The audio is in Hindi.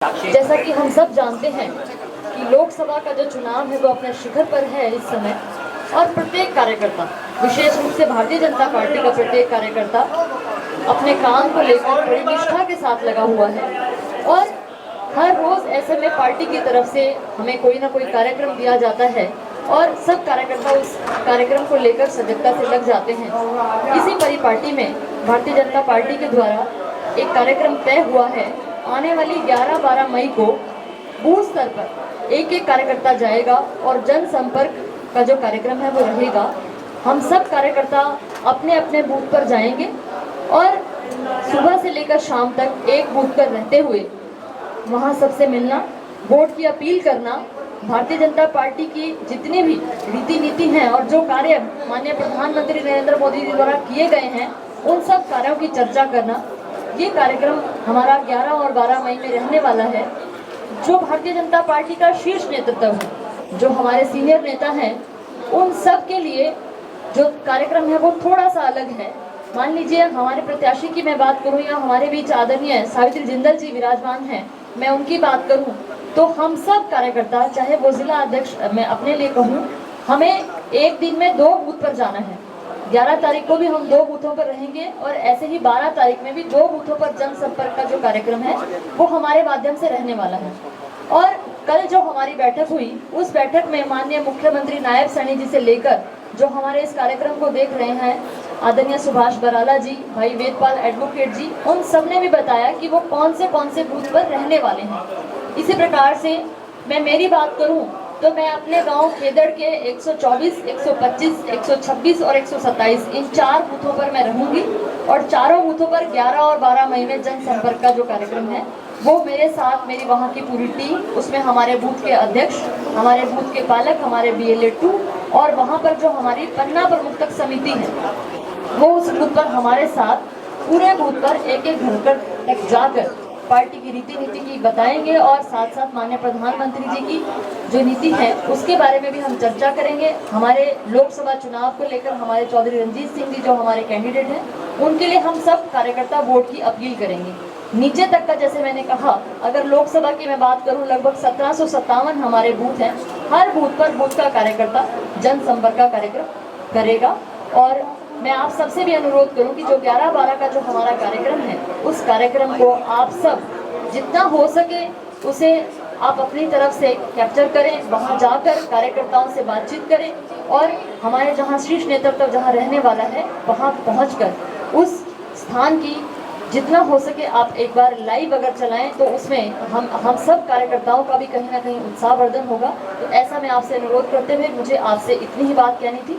जैसा कि हम सब जानते हैं कि लोकसभा का जो चुनाव है वो अपने शिखर पर है इस समय, और प्रत्येक कार्यकर्ता, विशेष रूप से भारतीय जनता पार्टी का प्रत्येक कार्यकर्ता अपने काम को लेकर बड़ी निष्ठा के साथ लगा हुआ है। और हर रोज ऐसे में पार्टी की तरफ से हमें कोई ना कोई कार्यक्रम दिया जाता है और सब कार्यकर्ता उस कार्यक्रम को लेकर सजगता से लग जाते हैं। इसी परिपाटी में भारतीय जनता पार्टी के द्वारा एक कार्यक्रम तय हुआ है। आने वाली 11-12 मई को बूथ स्तर पर एक एक कार्यकर्ता जाएगा और जनसंपर्क का जो कार्यक्रम है वो रहेगा। हम सब कार्यकर्ता अपने अपने बूथ पर जाएंगे और सुबह से लेकर शाम तक एक बूथ पर रहते हुए वहां सबसे मिलना, वोट की अपील करना, भारतीय जनता पार्टी की जितनी भी रीति नीति हैं और जो कार्य माननीय प्रधानमंत्री नरेंद्र मोदी जी द्वारा किए गए हैं उन सब कार्यों की चर्चा करना। ये कार्यक्रम हमारा 11 और 12 मई में रहने वाला है। जो भारतीय जनता पार्टी का शीर्ष नेतृत्व है, जो हमारे सीनियर नेता हैं, उन सब के लिए जो कार्यक्रम है वो थोड़ा सा अलग है। मान लीजिए हमारे प्रत्याशी की मैं बात करूं या हमारे बीच आदरणीय सावित्री जिंदल जी विराजमान हैं, मैं उनकी बात करूं तो हम सब कार्यकर्ता, चाहे वो जिला अध्यक्ष, मैं अपने लिए कहूं, हमें एक दिन में 2 बूथ पर जाना है। 11 तारीख को भी हम 2 बूथों पर रहेंगे और ऐसे ही 12 तारीख में भी 2 बूथों पर जनसंपर्क का जो कार्यक्रम है वो हमारे माध्यम से रहने वाला है। और कल जो हमारी बैठक हुई उस बैठक में माननीय मुख्यमंत्री नायब सैनी जी से लेकर जो हमारे इस कार्यक्रम को देख रहे हैं आदरणीय सुभाष बराला जी, भाई वेदपाल एडवोकेट जी, उन सब ने भी बताया कि वो कौन से बूथ पर रहने वाले हैं। इसी प्रकार से मैं मेरी बात करूं तो मैं अपने गांव खेदड़ के 124, 125, 126 और 127 इन 4 बूथों पर मैं रहूंगी और चारों बूथों पर 11 और 12 मई में जनसंपर्क का जो कार्यक्रम है वो मेरे साथ, मेरी वहां की पूरी टीम, उसमें हमारे बूथ के अध्यक्ष, हमारे बूथ के पालक, हमारे BLA 2 और वहां पर जो हमारी पन्ना प्रमुख तक समिति है वो उस बूथ पर हमारे साथ पूरे बूथ पर एक एक घर तक जाकर पार्टी की रीति नीति की बताएंगे और साथ साथ माननीय प्रधानमंत्री जी की जो नीति है उसके बारे में भी हम चर्चा करेंगे। हमारे लोकसभा चुनाव को लेकर हमारे चौधरी रणजीत सिंह जी जो हमारे कैंडिडेट हैं उनके लिए हम सब कार्यकर्ता वोट की अपील करेंगे। नीचे तक का, जैसे मैंने कहा, अगर लोकसभा की मैं बात करूं लगभग 1757 हमारे बूथ हैं। हर बूथ पर बूथ का कार्यकर्ता जनसंपर्क का कार्यक्रम करेगा। और मैं आप सबसे भी अनुरोध करूं कि जो 11-12 का जो हमारा कार्यक्रम है उस कार्यक्रम को आप सब जितना हो सके उसे आप अपनी तरफ से कैप्चर करें, वहां जाकर कार्यकर्ताओं से बातचीत करें और हमारे जहां शीर्ष नेतृत्व जहां रहने वाला है वहां पहुंचकर उस स्थान की जितना हो सके आप एक बार लाइव अगर चलाएं तो उसमें हम सब कार्यकर्ताओं का भी कहीं ना कहीं उत्साहवर्धन होगा। तो ऐसा मैं आपसे अनुरोध करते हुए मुझे आपसे इतनी ही बात कहनी थी।